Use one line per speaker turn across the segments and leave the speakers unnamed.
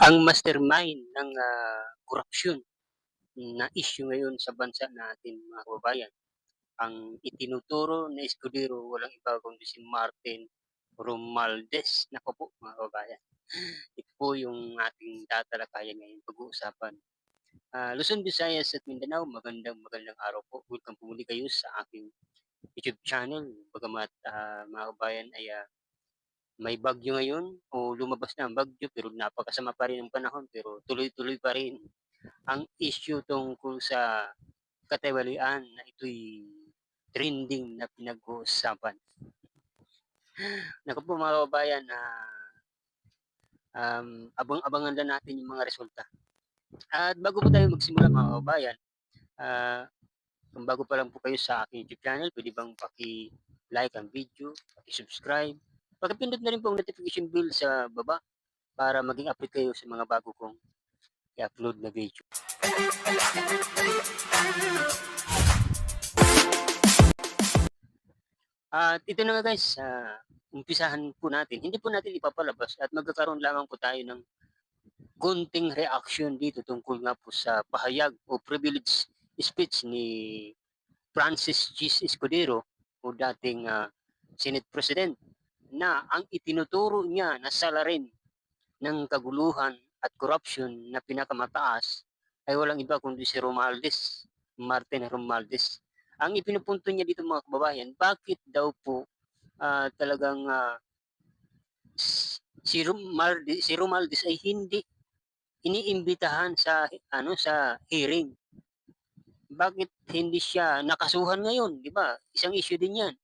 Ang mastermind ng, korapsyon na issue ngayon sa bansa natin mga kababayan, ang itinuturo na Escudero walang iba kundi si Martin Romualdez. Naku po mga kababayan, ito po yung ating tatalakayan ngayon, pag-uusapan. Luzon, Visayas at Mindanao, magandang araw po. Welcome po muli kayo sa aking YouTube channel. Bagamat, mga kababayan ay, may bagyo ngayon o lumabas na ang bagyo pero napakasama pa rin ang panahon pero tuloy-tuloy pa rin ang issue tungkol sa katiwalian na ito'y trending na pinag-uusapan. Naku po mga kababayan, abang-abangan lang natin yung mga resulta. At bago po tayo magsimula mga kababayan, ah, kung bago pa lang po kayo sa aking YouTube channel, pwede bang paki-like ang video, paki-subscribe, pakipindot na rin po ang notification bell sa baba para maging update kayo sa mga bago kong i-upload na video. At ito na nga guys, umpisahan po natin. Hindi po natin ipapalabas at magkakaroon lamang po tayo ng konting reaction dito tungkol nga po sa pahayag o privilege speech ni Francis G. Escudero o dating Senate President na ang itinuturo niya na salarin ng kaguluhan at corruption na pinakamataas ay walang iba kundi si Martin Romualdez. Ang ipinupunto niya dito mga kababayan, bakit daw po talagang si Romualdez ay hindi iniimbitahan sa sa hearing. Bakit hindi siya nakasuhan ngayon, 'di ba? Isang issue din 'yan.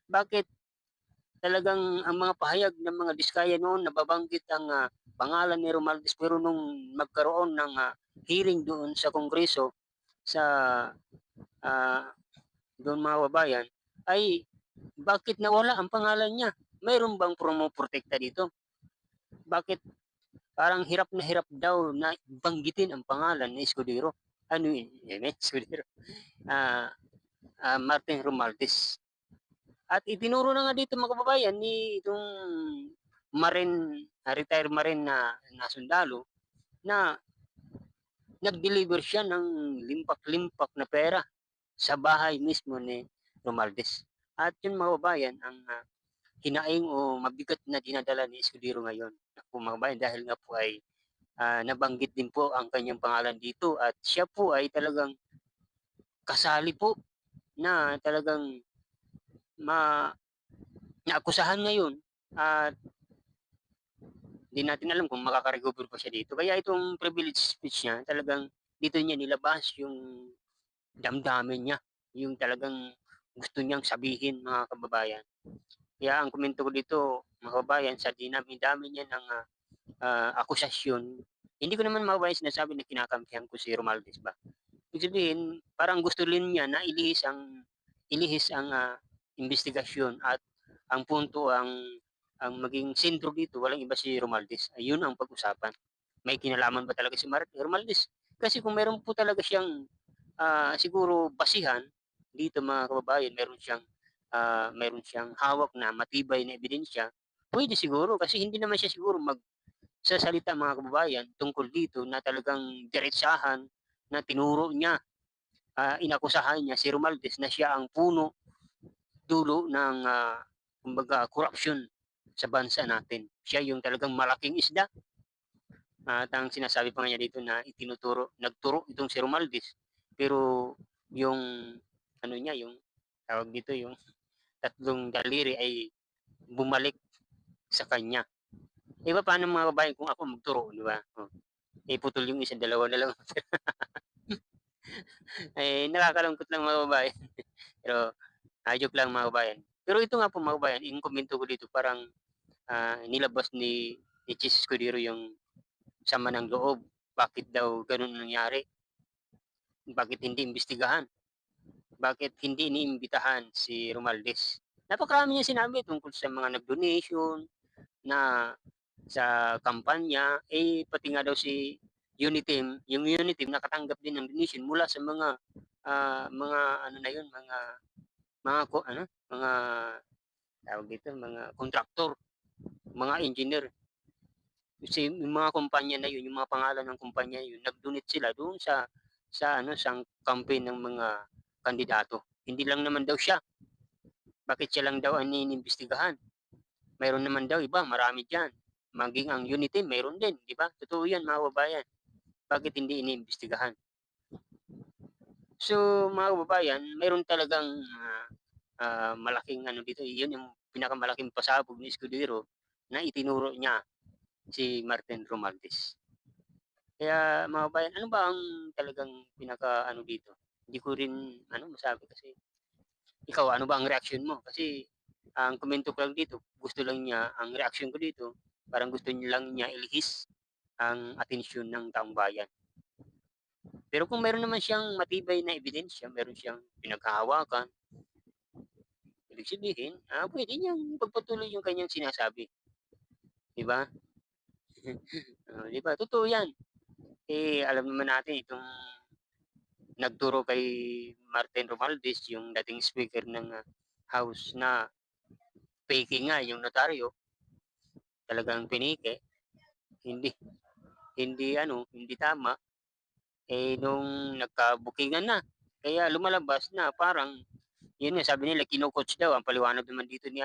Bakit talagang ang mga pahayag ng mga diskaya noon nababanggit ang pangalan ni Romualdez pero nung magkaroon ng hearing doon sa Kongreso sa ah, doon mga babayan ay bakit nawala ang pangalan niya? Mayroon bang promoprotekta dito? Bakit parang hirap na hirap daw na banggitin ang pangalan ni Escudero? Ano yun? Escudero. Ah, Martin Romualdez. At itinuro na nga dito mga kababayan ni itong retired Marine na sundalo na nag-deliver siya ng limpak-limpak na pera sa bahay mismo ni Romualdez. At yun mga kababayan, ang hinaing o mabigat na dinadala ni Escudero ngayon. Kung mga kababayan, dahil nga po ay nabanggit din po ang kanyang pangalan dito at siya po ay talagang kasali po na talagang ma naakusahan ngayon at hindi natin alam kung makaka-recover pa siya dito. Kaya itong privilege speech niya, talagang dito niya nilabas yung damdamin niya, yung talagang gusto niyang sabihin mga kababayan. Kaya ang komento ko dito, mga kababayan, sa dinami-dami niya ng akusasyon, hindi ko naman mga kababayan sinasabi na kinakampihan ko si Romualdez ba. Ibig sabihin, parang gusto rin niya na ilihis ang investigasyon at ang punto ang maging sentro dito walang iba si Romualdez. Ayun ang pag-usapan. May kinalaman ba talaga si Romualdez? Kasi kung meron po talaga siyang siguro basihan dito mga kababayan, meron siyang hawak na matibay na ebidensya, pwede siguro kasi hindi naman siya siguro magsasalita mga kababayan tungkol dito na talagang diretsahan na tinuro niya, inakusahan niya si Romualdez na siya ang puno dulo ng kumbaga corruption sa bansa natin. Siya yung talagang malaking isda. At ang sinasabi pa niya dito na nagturo itong si Romualdez. Pero yung ano niya, yung tawag dito, yung tatlong daliri ay bumalik sa kanya. Eh paano mga babae kung ako magturo, di ba? Oh. Eh putol yung isa, dalawa na lang. Eh nakakalungkot lang mga babae. Pero joke lang mga kabayan. Pero ito nga po mga kabayan, yung komento ko dito parang nilabas ni Chis Escudero yung sama ng loob. Bakit daw ganun nangyari? Bakit hindi imbestigahan? Bakit hindi iniimbitahan si Romualdez? Napakarami niya sinabi tungkol sa mga nag-donation na sa kampanya, eh pati nga daw si Unitim, yung Unitim nakatanggap din ng donation mula sa mga ano na yun, mga tawag dito, mga kontraktor, mga engineer. Kasi yung mga kumpanya na yun, yung mga pangalan ng kumpanya yun, nag-donate sila doon sa ano, sa campaign ng mga kandidato. Hindi lang naman daw siya. Bakit siya lang daw ang iniimbestigahan? Mayroon naman daw iba, marami diyan. Maging ang Unity, mayroon din, di ba? Totoo yan, mga kababayan. Bakit hindi iniimbestigahan? So, mga kababayan, mayroon talagang malaking ano dito, yun yung pinakamalaking pasabog ni Escudero na itinuro niya si Martin Romualdez. Kaya mga kabayan, ano ba ang talagang pinaka ano dito? Hindi ko rin ano masabi kasi ikaw ano ba ang reaction mo? Kasi ang komento ko lang dito, gusto lang niya ang reaction ko dito, parang gusto niya lang niya ilihis ang atensyon ng taong bayan. Pero kung meron naman siyang matibay na ebidensya, meron siyang pinaghahawakan, ibig sabihin, pwede niyang pagpatuloy yung kanyang sinasabi. Di ba? Di ba? Totoo yan. Eh, alam naman natin itong nagturo kay Martin Romualdez, yung dating speaker ng House na fake nga yung notaryo, talagang pinike, hindi hindi tama eh nung nagkabukingan na. Kaya lumalabas na parang yun nga sabi nila kino-coach daw ang paliwanag naman dito ni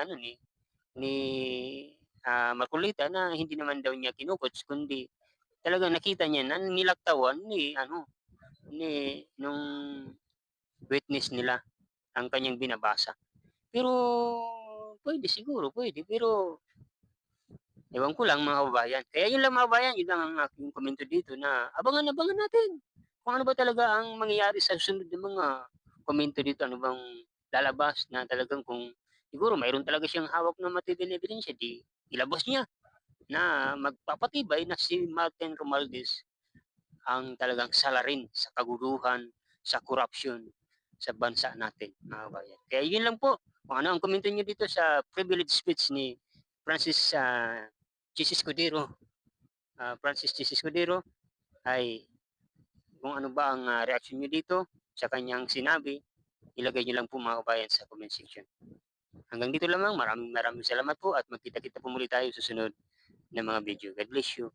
Marcolita na hindi naman daw niya kino-coach kundi talagang nakita niya na nilaktawan ni nung witness nila ang kanyang binabasa. Pero pwede siguro, pwede. Pero ewan ko lang mga kababayan. Kaya yun lang mga kababayan, yun lang ang aking komento dito na abangan-abangan natin kung ano ba talaga ang mangyayari sa susunod ng mga komento dito. Ano bang lalabas na talagang kung siguro mayroon talaga siyang hawak na matibay na ebidensya, di ilabas niya na magpapatibay na si Martin Romualdez ang talagang salarin sa kaguluhan, sa corruption sa bansa natin, mga kabayan. Kaya yun lang po. Kung ano ang komento niyo dito sa privilege speech ni Francis Chis Escudero, Francis Chis Escudero, ay kung ano ba ang reaction niyo dito sa kanyang sinabi, ilagay niyo lang po mga kabayan sa comment section. Hanggang dito lamang, maraming maraming salamat po at magkita-kita po muli tayo sa susunod na mga video. God bless you.